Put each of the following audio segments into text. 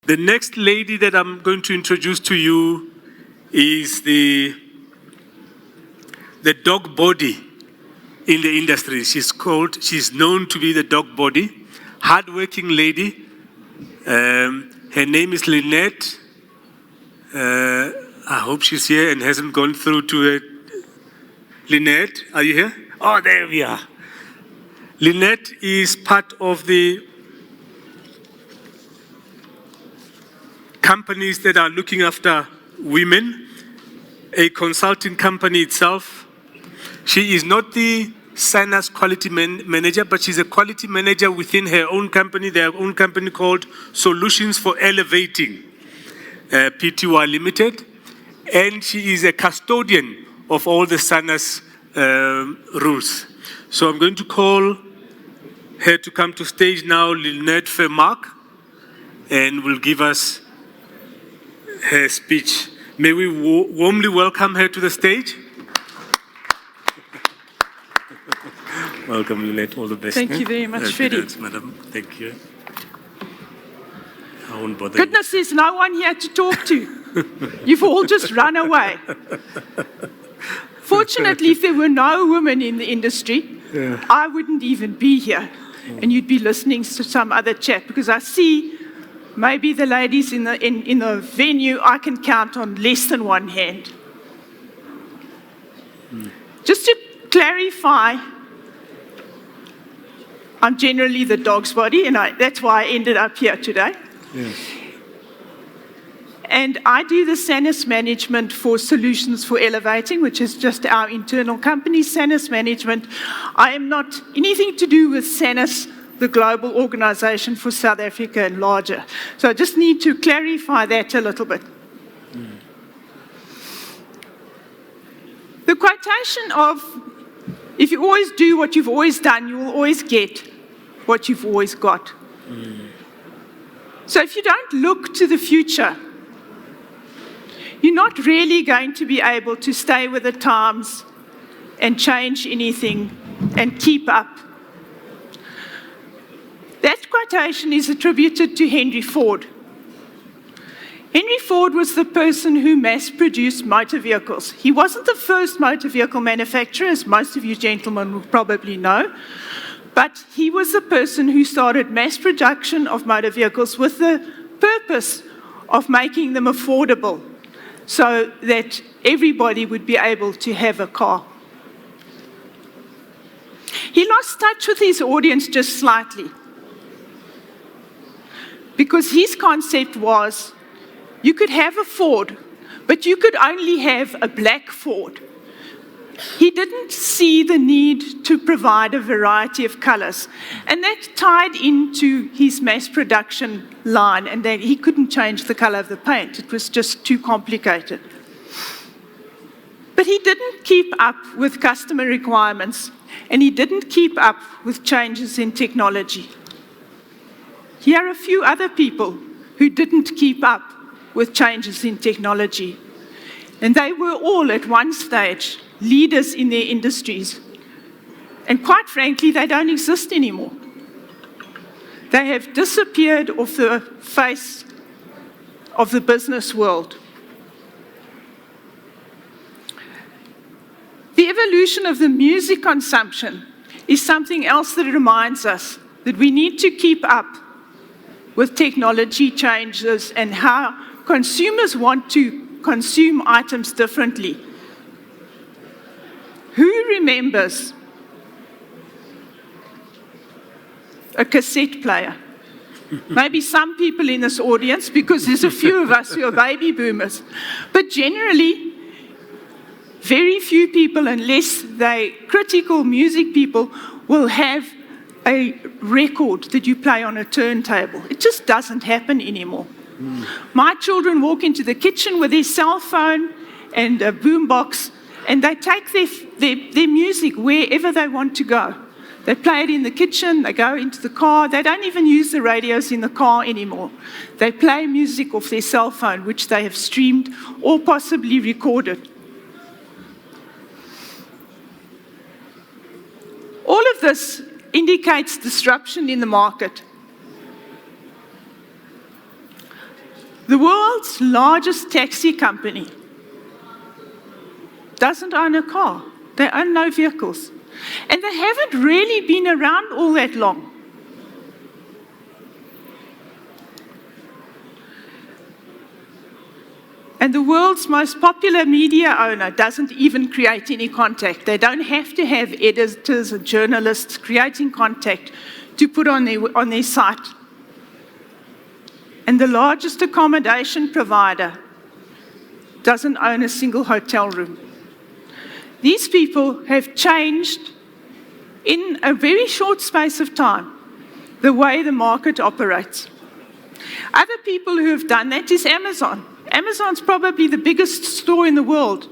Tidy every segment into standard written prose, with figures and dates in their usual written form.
The next lady that I'm going to introduce to you is the dog body in the industry. She's known to be the dog body, hardworking lady. Her name is Lynnette. I hope she's here and hasn't gone through to it. Lynnette, are you here? Oh, there we are. Lynnette is part of the companies that are looking after women, a consulting company itself. She is not the Sinus quality manager, but she's a quality manager within her own company, their own company called Solutions for Elevating, Pty Limited. And she is a custodian of all the Sinus rules. So I'm going to call her to come to stage now, Lynnette Vermaak, and will give us her speech. May we warmly welcome her to the stage. Welcome, Lynnette. All the best. Thank you very much, Freddie. Madam. Thank you. I won't bother Goodness, there's no one here to talk to. You've all just run away. Fortunately, if there were no women in the industry, I wouldn't even be here. And you'd be listening to some other chat, because I see maybe the ladies in the venue, I can count on less than one hand. Just to clarify, I'm generally the dog's body, and that's why I ended up here today. Yes. And I do the SANUS management for Solutions for Elevating, which is just our internal company, SANUS management. I am not anything to do with SANUS, the global organization for South Africa and larger. So I just need to clarify that a little bit. The quotation of, if you always do what you've always done, you will always get what you've always got. So if you don't look to the future, you're not really going to be able to stay with the times and change anything and keep up. That quotation is attributed to Henry Ford. Henry Ford was the person who mass-produced motor vehicles. He wasn't the first motor vehicle manufacturer, as most of you gentlemen will probably know, but he was the person who started mass production of motor vehicles with the purpose of making them affordable so that everybody would be able to have a car. He lost touch with his audience just slightly, because his concept was, you could have a Ford, but you could only have a black Ford. He didn't see the need to provide a variety of colors. And that tied into his mass production line, and then he couldn't change the color of the paint. It was just too complicated. But he didn't keep up with customer requirements, and he didn't keep up with changes in technology. Here are a few other people who didn't keep up with changes in technology. And they were all at one stage leaders in their industries. And quite frankly, they don't exist anymore. They have disappeared off the face of the business world. The evolution of the music consumption is something else that reminds us that we need to keep up with technology changes and how consumers want to consume items differently. Who remembers a cassette player? Maybe some people in this audience, because there's a few of us who are baby boomers. But generally, very few people, unless they're critical music people, will have a record that you play on a turntable. It just doesn't happen anymore. My children walk into the kitchen with their cell phone and a boombox, and they take their music wherever they want to go. They play it in the kitchen, they go into the car, they don't even use the radios in the car anymore. They play music off their cell phone, which they have streamed or possibly recorded. All of this indicates disruption in the market. The world's largest taxi company doesn't own a car. They own no vehicles. And they haven't really been around all that long. And the world's most popular media owner doesn't even create any contact. They don't have to have editors and journalists creating contact to put on their site. And the largest accommodation provider doesn't own a single hotel room. These people have changed in a very short space of time the way the market operates. Other people who have done that is Amazon. Amazon's probably the biggest store in the world,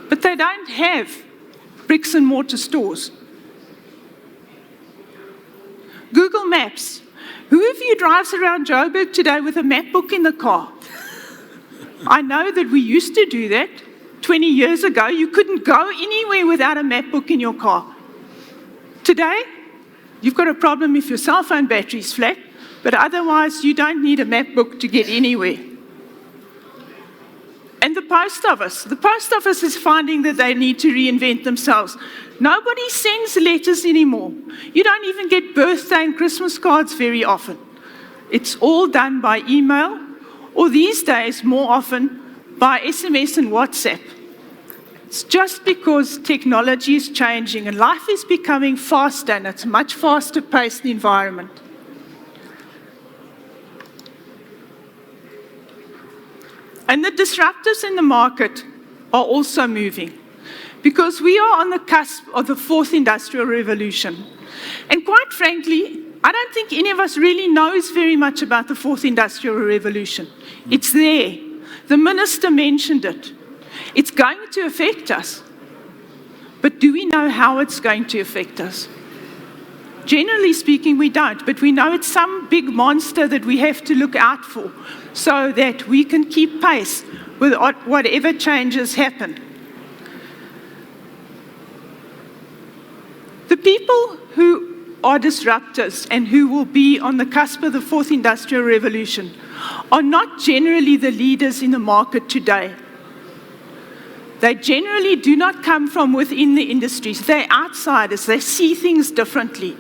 but they don't have bricks and mortar stores. Google Maps. Who of you drives around Joburg today with a map book in the car? I know that we used to do that 20 years ago. You couldn't go anywhere without a map book in your car. Today, you've got a problem if your cell phone battery is flat, but otherwise you don't need a map book to get anywhere. And the post office is finding that they need to reinvent themselves. Nobody sends letters anymore. You don't even get birthday and Christmas cards very often. It's all done by email, or these days, more often, by SMS and WhatsApp. It's just because technology is changing and life is becoming faster, and it's a much faster paced environment. And the disruptors in the market are also moving, because we are on the cusp of the fourth industrial revolution. And quite frankly, I don't think any of us really knows very much about the fourth industrial revolution. It's there. The minister mentioned it. It's going to affect us. But do we know how it's going to affect us? Generally speaking, we don't, but we know it's some big monster that we have to look out for so that we can keep pace with whatever changes happen. The people who are disruptors and who will be on the cusp of the fourth industrial revolution are not generally the leaders in the market today. They generally do not come from within the industries. They're outsiders. They see things differently.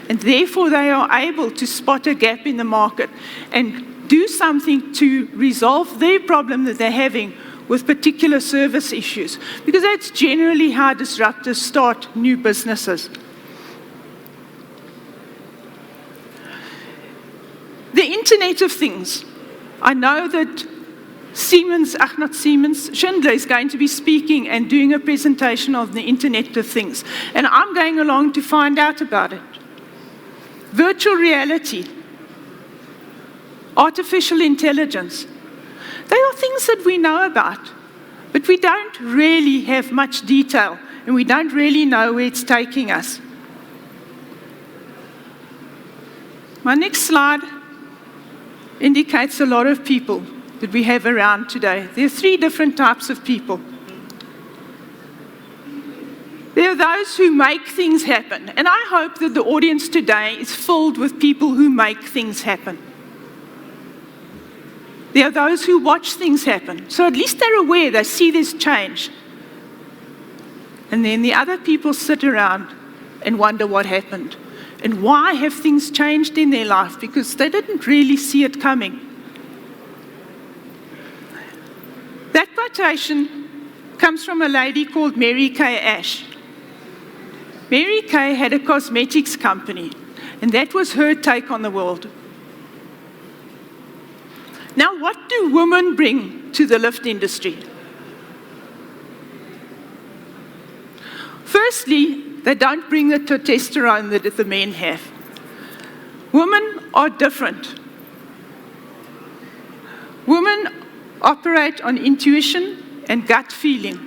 And therefore, they are able to spot a gap in the market and do something to resolve their problem that they're having with particular service issues. Because that's generally how disruptors start new businesses. The Internet of Things. I know that Schindler is going to be speaking and doing a presentation of the Internet of Things. And I'm going along to find out about it. Virtual reality, artificial intelligence. They are things that we know about, but we don't really have much detail, and we don't really know where it's taking us. My next slide indicates a lot of people that we have around today. There are three different types of people. There are those who make things happen, and I hope that the audience today is filled with people who make things happen. There are those who watch things happen, so at least they're aware, they see this change. And then the other people sit around and wonder what happened. And why have things changed in their life? Because they didn't really see it coming. That quotation comes from a lady called Mary Kay Ash. Mary Kay had a cosmetics company, and that was her take on the world. Now, what do women bring to the lift industry? Firstly, they don't bring the testosterone that the men have. Women are different. Women operate on intuition and gut feeling.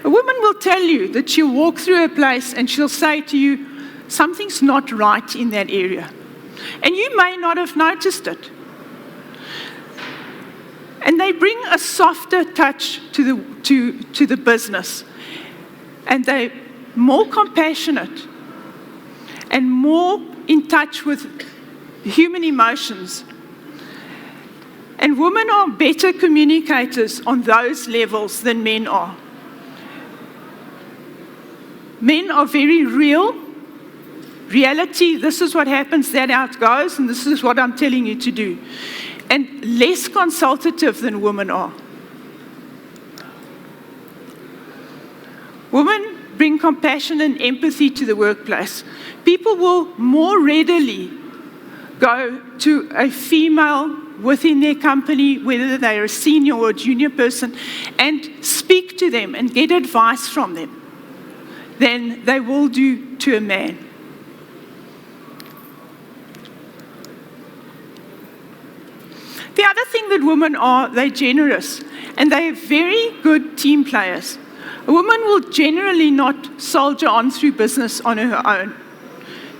A woman will tell you that she'll walk through a place and she'll say to you, something's not right in that area. And you may not have noticed it. And they bring a softer touch to the business. And they're more compassionate. and more in touch with human emotions. And women are better communicators on those levels than men are. Men are very real. Reality, this is what happens, that how it goes, and this is what I'm telling you to do. And less consultative than women are. Women bring compassion and empathy to the workplace. People will more readily go to a female within their company, whether they're a senior or a junior person, and speak to them and get advice from them than they will do to a man. The other thing that women are, they're generous, and they're very good team players. A woman will generally not soldier on through business on her own.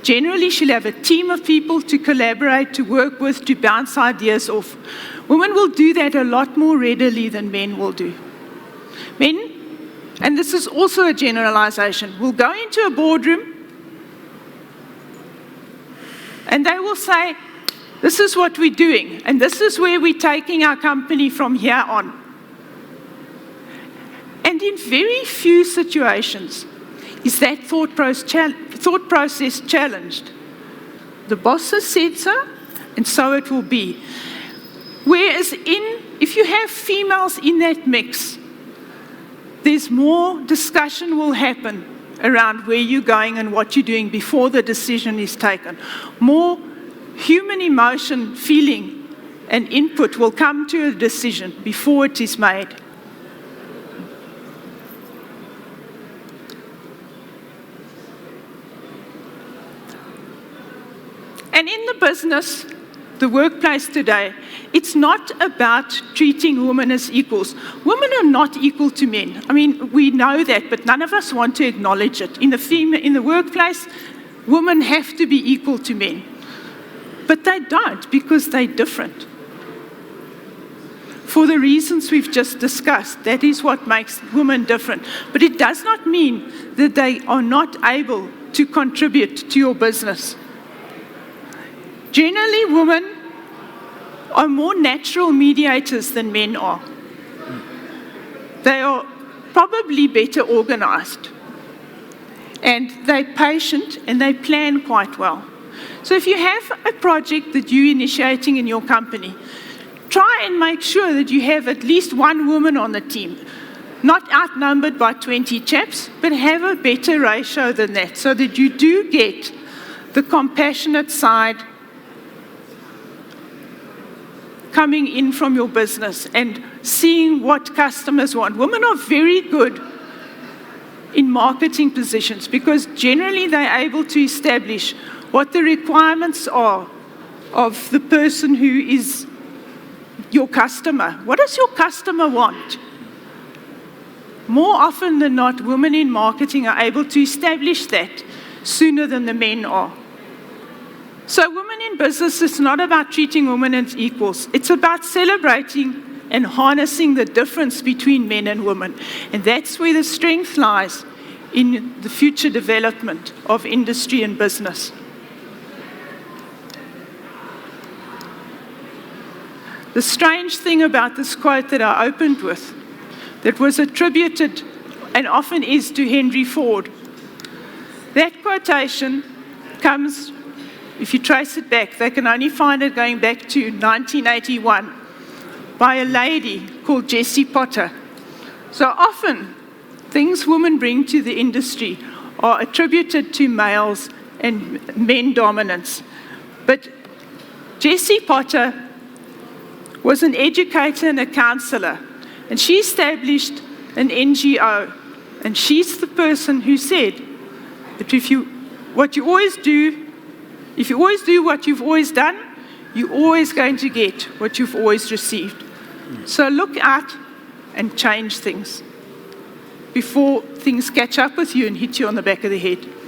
Generally, she'll have a team of people to collaborate, to work with, to bounce ideas off. Women will do that a lot more readily than men will do. Men, and this is also a generalization, will go into a boardroom and they will say, this is what we're doing, and this is where we're taking our company from here on. And in very few situations is that thought process challenged. The boss has said so, and so it will be. Whereas if you have females in that mix, there's more discussion will happen around where you're going and what you're doing before the decision is taken. More human emotion, feeling, and input will come to a decision before it is made. And in the business, the workplace today, it's not about treating women as equals. Women are not equal to men. I mean, we know that, but none of us want to acknowledge it. In the workplace, women have to be equal to men. But they don't, because they're different. For the reasons we've just discussed, that is what makes women different. But it does not mean that they are not able to contribute to your business. Generally, women are more natural mediators than men are. They are probably better organized. And they're patient and they plan quite well. So if you have a project that you're initiating in your company, try and make sure that you have at least one woman on the team. Not outnumbered by 20 chaps, but have a better ratio than that, so that you do get the compassionate side coming in from your business and seeing what customers want. Women are very good in marketing positions because generally they're able to establish what the requirements are of the person who is your customer. What does your customer want? More often than not, women in marketing are able to establish that sooner than the men are. So women in business, it's not about treating women as equals. It's about celebrating and harnessing the difference between men and women. And that's where the strength lies in the future development of industry and business. The strange thing about this quote that I opened with, that was attributed and often is to Henry Ford, that quotation comes, if you trace it back, they can only find it going back to 1981 by a lady called Jessie Potter. So often, things women bring to the industry are attributed to males and men dominance. But Jessie Potter was an educator and a counselor, and she established an NGO, and she's the person who said that if you always do what you've always done, you're always going to get what you've always received. So look out and change things before things catch up with you and hit you on the back of the head.